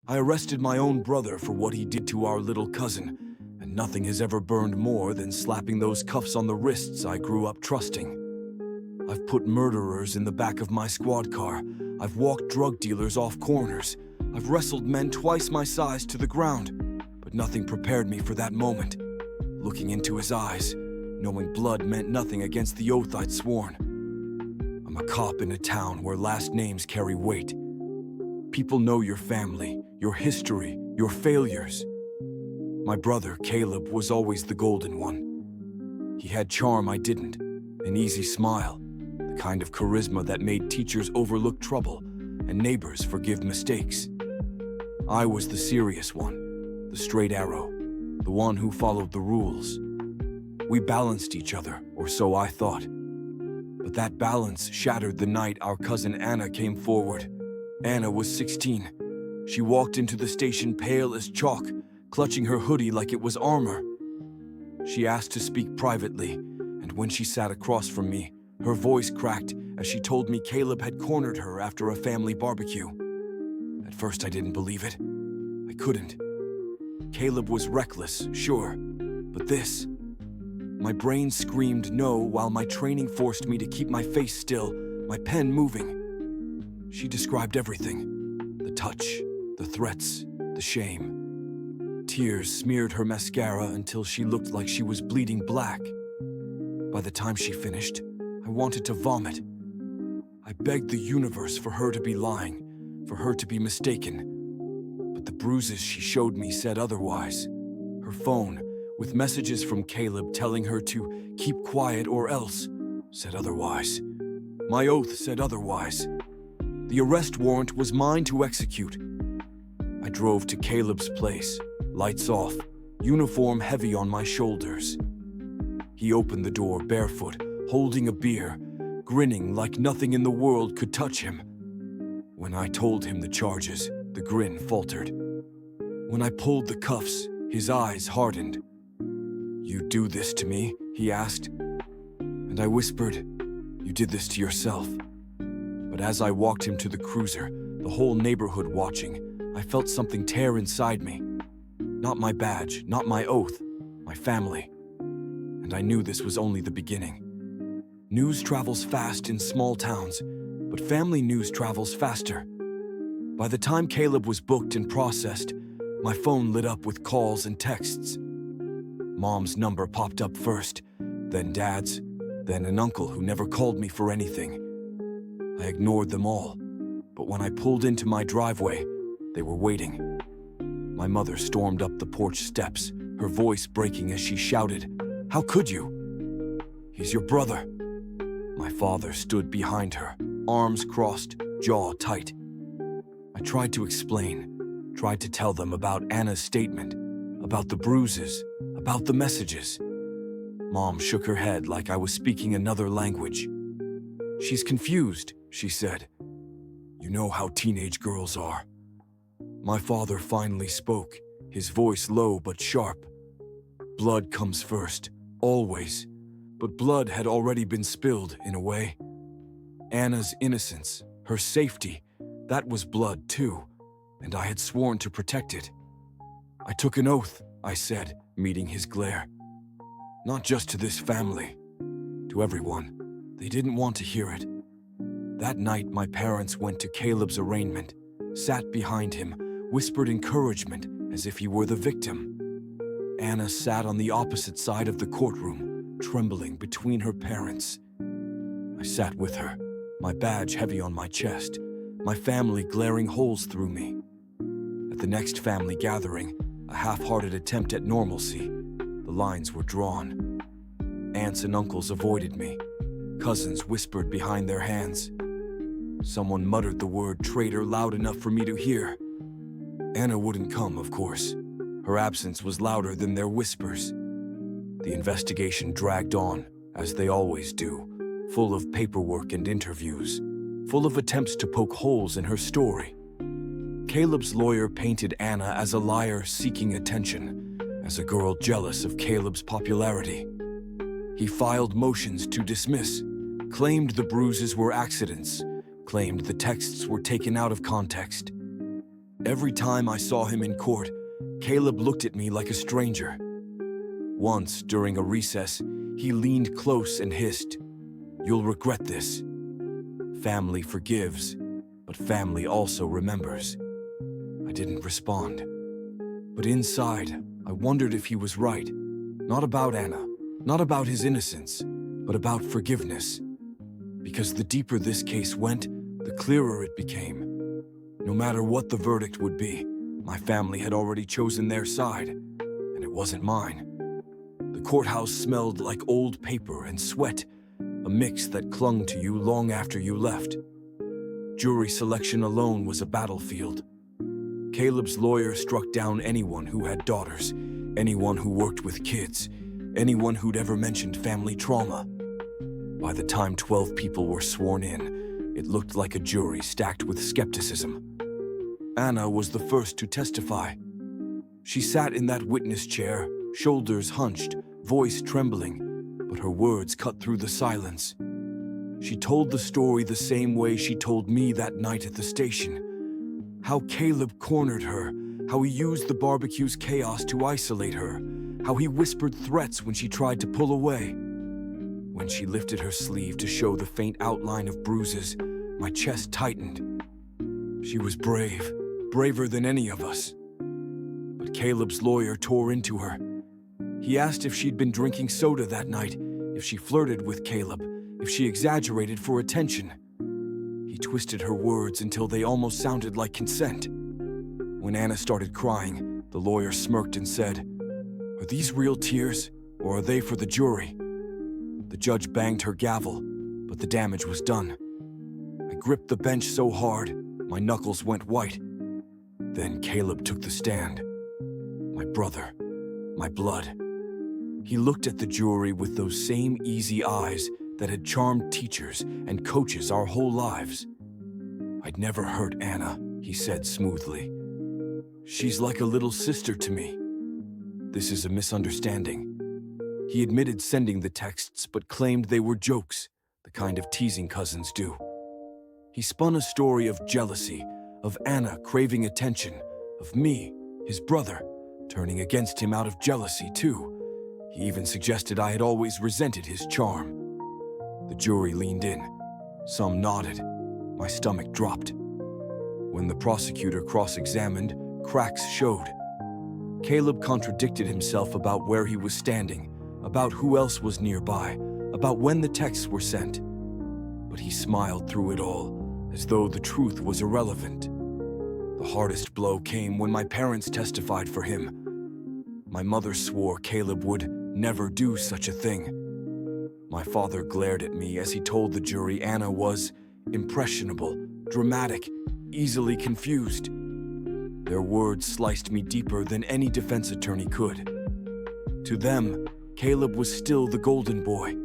I arrested my own brother for what he did to our little cousin, and nothing has ever burned more than slapping those cuffs on the wrists I grew up trusting. I've put murderers in the back of my squad car. I've walked drug dealers off corners. I've wrestled men twice my size to the ground, but nothing prepared me for that moment. Looking into his eyes, knowing blood meant nothing against the oath I'd sworn. I'm a cop in a town where last names carry weight. People know your family, your history, your failures. My brother, Caleb, was always the golden one. He had charm I didn't, an easy smile, the kind of charisma that made teachers overlook trouble and neighbors forgive mistakes. I was the serious one, the straight arrow, the one who followed the rules. We balanced each other, or so I thought. But that balance shattered the night our cousin Anna came forward. Anna was 16. She walked into the station pale as chalk, clutching her hoodie like it was armor. She asked to speak privately, and when she sat across from me, her voice cracked as she told me Caleb had cornered her after a family barbecue. At first I didn't believe it. I couldn't. Caleb was reckless, sure, but this... My brain screamed no while my training forced me to keep my face still, my pen moving. She described everything. The touch, the threats, the shame. Tears smeared her mascara until she looked like she was bleeding black. By the time she finished, I wanted to vomit. I begged the universe for her to be lying, for her to be mistaken. But the bruises she showed me said otherwise. Her phone, with messages from Caleb telling her to keep quiet or else, said otherwise. My oath said otherwise. The arrest warrant was mine to execute. I drove to Caleb's place, lights off, uniform heavy on my shoulders. He opened the door barefoot, holding a beer, grinning like nothing in the world could touch him. When I told him the charges, the grin faltered. When I pulled the cuffs, his eyes hardened. "You do this to me?" he asked. And I whispered, "You did this to yourself." But as I walked him to the cruiser, the whole neighborhood watching, I felt something tear inside me. Not my badge, not my oath, my family. And I knew this was only the beginning. News travels fast in small towns, but family news travels faster. By the time Caleb was booked and processed, my phone lit up with calls and texts. Mom's number popped up first, then Dad's, then an uncle who never called me for anything. I ignored them all, but when I pulled into my driveway, they were waiting. My mother stormed up the porch steps, her voice breaking as she shouted, "How could you? He's your brother." My father stood behind her, arms crossed, jaw tight. I tried to explain, tried to tell them about Anna's statement, about the bruises, about the messages. Mom shook her head like I was speaking another language. "She's confused," she said. "You know how teenage girls are." My father finally spoke, his voice low but sharp. "Blood comes first, always." But blood had already been spilled, in a way. Anna's innocence, her safety, that was blood too, and I had sworn to protect it. "I took an oath," I said, meeting his glare. "Not just to this family, to everyone." They didn't want to hear it. That night, my parents went to Caleb's arraignment, sat behind him, whispered encouragement as if he were the victim. Anna sat on the opposite side of the courtroom, trembling between her parents. I sat with her, my badge heavy on my chest, my family glaring holes through me. At the next family gathering, a half-hearted attempt at normalcy, the lines were drawn. Aunts and uncles avoided me. Cousins whispered behind their hands. Someone muttered the word traitor loud enough for me to hear. Anna wouldn't come, of course. Her absence was louder than their whispers. The investigation dragged on, as they always do, full of paperwork and interviews, full of attempts to poke holes in her story. Caleb's lawyer painted Anna as a liar seeking attention, as a girl jealous of Caleb's popularity. He filed motions to dismiss, claimed the bruises were accidents, claimed the texts were taken out of context. Every time I saw him in court, Caleb looked at me like a stranger. Once, during a recess, he leaned close and hissed, "You'll regret this." Family forgives, but family also remembers. I didn't respond. But inside, I wondered if he was right. Not about Anna, not about his innocence, but about forgiveness. Because the deeper this case went, the clearer it became. No matter what the verdict would be, my family had already chosen their side, and it wasn't mine. The courthouse smelled like old paper and sweat, a mix that clung to you long after you left. Jury selection alone was a battlefield. Caleb's lawyer struck down anyone who had daughters, anyone who worked with kids, anyone who'd ever mentioned family trauma. By the time 12 people were sworn in, it looked like a jury stacked with skepticism. Anna was the first to testify. She sat in that witness chair, shoulders hunched, voice trembling, but her words cut through the silence. She told the story the same way she told me that night at the station. How Caleb cornered her, how he used the barbecue's chaos to isolate her, how he whispered threats when she tried to pull away. When she lifted her sleeve to show the faint outline of bruises, my chest tightened. She was brave, braver than any of us. But Caleb's lawyer tore into her. He asked if she'd been drinking soda that night, if she flirted with Caleb, if she exaggerated for attention. He twisted her words until they almost sounded like consent. When Anna started crying, the lawyer smirked and said, "Are these real tears, or are they for the jury?" The judge banged her gavel, but the damage was done. I gripped the bench so hard, my knuckles went white. Then Caleb took the stand. My brother, my blood. He looked at the jury with those same easy eyes that had charmed teachers and coaches our whole lives. "I'd never hurt Anna," he said smoothly. "She's like a little sister to me. This is a misunderstanding." He admitted sending the texts but claimed they were jokes, the kind of teasing cousins do. He spun a story of jealousy, of Anna craving attention, of me, his brother, turning against him out of jealousy too. He even suggested I had always resented his charm. The jury leaned in. Some nodded. My stomach dropped. When the prosecutor cross-examined, cracks showed. Caleb contradicted himself about where he was standing, about who else was nearby, about when the texts were sent. But he smiled through it all, as though the truth was irrelevant. The hardest blow came when my parents testified for him. My mother swore Caleb would never do such a thing. My father glared at me as he told the jury Anna was impressionable, dramatic, easily confused. Their words sliced me deeper than any defense attorney could. To them, Caleb was still the golden boy.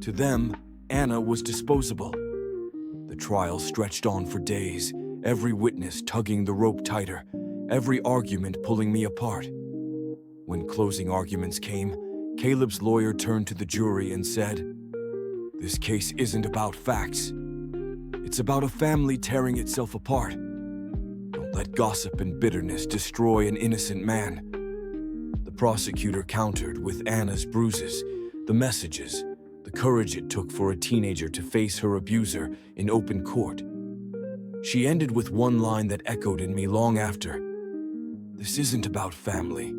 To them, Anna was disposable. The trial stretched on for days, every witness tugging the rope tighter, every argument pulling me apart. When closing arguments came, Caleb's lawyer turned to the jury and said, "This case isn't about facts. It's about a family tearing itself apart. Don't let gossip and bitterness destroy an innocent man." The prosecutor countered with Anna's bruises, the messages, the courage it took for a teenager to face her abuser in open court. She ended with one line that echoed in me long after. "This isn't about family.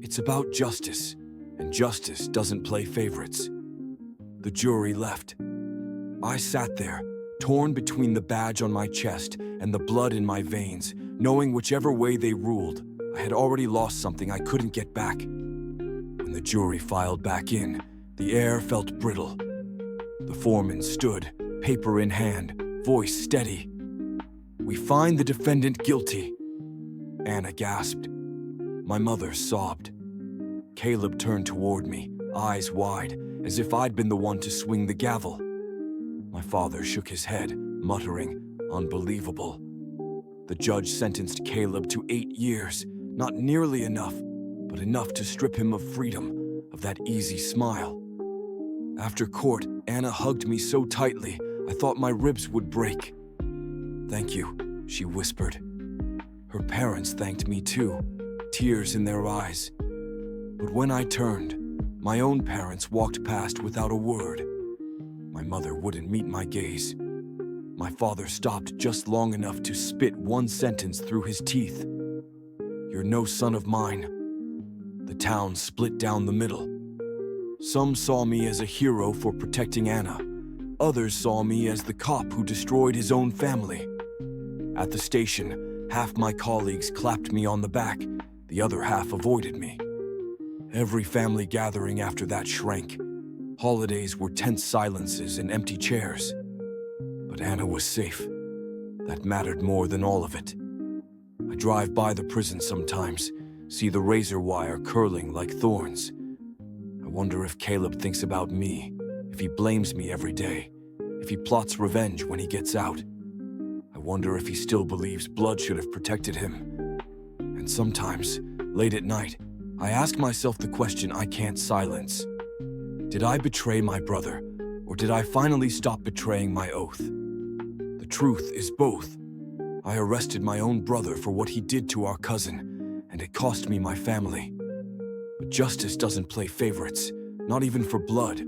It's about justice, and justice doesn't play favorites." The jury left. I sat there, torn between the badge on my chest and the blood in my veins, knowing whichever way they ruled, I had already lost something I couldn't get back. When the jury filed back in, the air felt brittle. The foreman stood, paper in hand, voice steady. "We find the defendant guilty." Anna gasped. My mother sobbed. Caleb turned toward me, eyes wide, as if I'd been the one to swing the gavel. My father shook his head, muttering, "Unbelievable." The judge sentenced Caleb to 8 years, not nearly enough, but enough to strip him of freedom, of that easy smile. After court, Anna hugged me so tightly, I thought my ribs would break. "Thank you," she whispered. Her parents thanked me too, tears in their eyes. But when I turned, my own parents walked past without a word. My mother wouldn't meet my gaze. My father stopped just long enough to spit one sentence through his teeth. "You're no son of mine." The town split down the middle. Some saw me as a hero for protecting Anna. Others saw me as the cop who destroyed his own family. At the station, half my colleagues clapped me on the back, the other half avoided me. Every family gathering after that shrank. Holidays were tense silences and empty chairs. But Anna was safe. That mattered more than all of it. I drive by the prison sometimes, see the razor wire curling like thorns. I wonder if Caleb thinks about me, if he blames me every day, if he plots revenge when he gets out. I wonder if he still believes blood should have protected him. And sometimes, late at night, I ask myself the question I can't silence. Did I betray my brother, or did I finally stop betraying my oath? The truth is both. I arrested my own brother for what he did to our cousin, and it cost me my family. But justice doesn't play favorites, not even for blood.